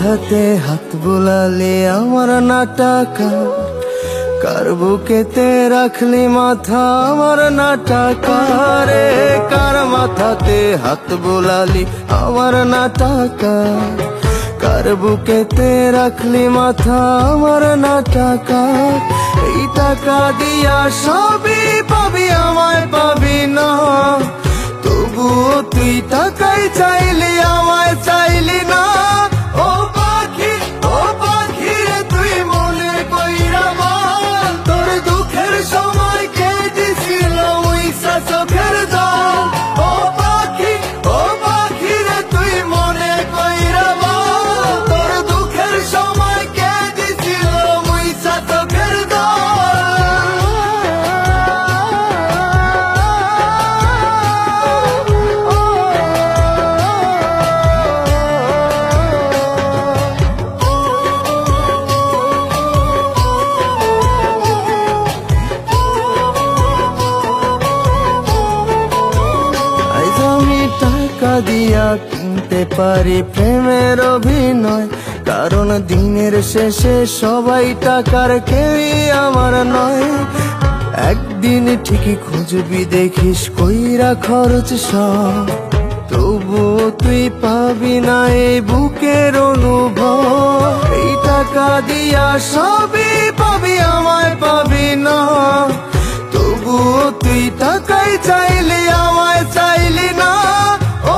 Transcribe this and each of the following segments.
মাথাতে হাত বুলালি আমার না টাকা, কার বুকেতে রাখলি মাথা আমার না টাকা রে। কার মাথাতে হাত বুলালি আমার না টাকা, কার বুকেতে রাখলি মাথা আমার না টাকা। এই টাকা দিয়া সবই পাবি আমায় পাবি না, তবুও তুই টাকাই চাইলি আমায় চাইলি না। ও পাখি রে তুই মনে কইরা বল, তোর দুঃখের সময় কে দিছিল উইসা চোখের জল। ও পাখি রে তুই মনে কইরা বল, তোর দুঃখের সময় কে দিছিল উইসা চোখের টাকা দিয়া কিনতে পারি প্রেমের অভিনয়, কারণ দিনের শেষে সবাই টাকার কেউই আমার নয়। একদিন ঠিকই খুঁজবি দেখিস কইরা খরচ সব, তবুও তুই পাবি না এই বুকের অনুভব। এই টাকা দিয়া সবই পাবি আমায় পাবি না, তবুও তুই টাকাই চাইলি আমায় চাইলি না। ও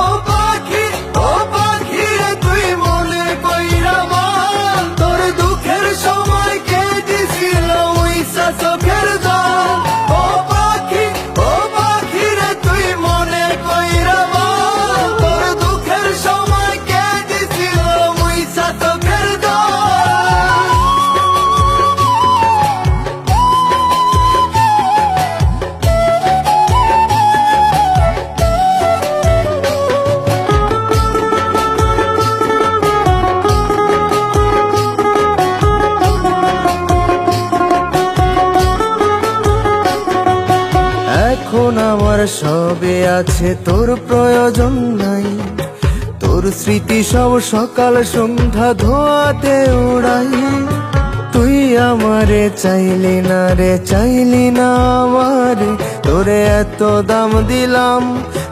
পাখি রে তুই মনে কইরা বল, তোর দুঃখের সময় কে দিছিল উইসা চোখের জল। ও পাখি রে তুই মনে কইরা বল, তোর দুঃখের সময় কে দিছিল উইসা চোখের জল। এখন আমার সবে আছে তোর প্রয়োজন নাই, তোর স্মৃতি সব সকাল সন্ধ্যা ধোয়াতে উড়াই। তুই আমারে চাইলি না রে চাইলি না আমারে, তোরে এত দাম দিলাম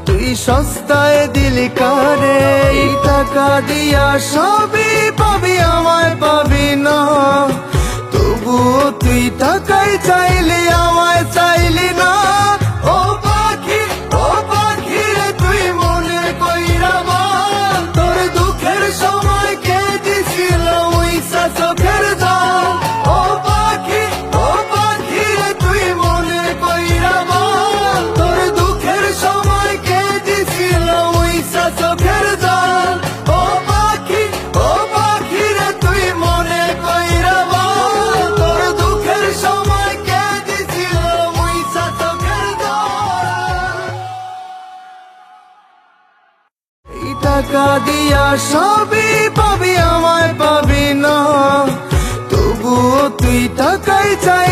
তুই সস্তায় দিলি কারে। এই টাকা দিয়া সবই পাবি আমায় পাবি না, তবুও তুই টাকাই চাইলি আমায় চাইলি না। ও পাখি রে তুই মনে কইরা বল, তোর দুঃখের সময় কে দিছিল উইসা চোখের জল। ও পাখি রে তুই মনে কইরা বল, তোর দুঃখের সময় কে দিছিল উইসা চোখের জল। ও পাখি রে তুই মনে কইরা বল, তোর দুঃখের সময় কে দিছিল উইসা চোখের জল। এই টাকা দিয়া সবই পাবি আমায় পাবি না, তবুও তুই টাকাই চাই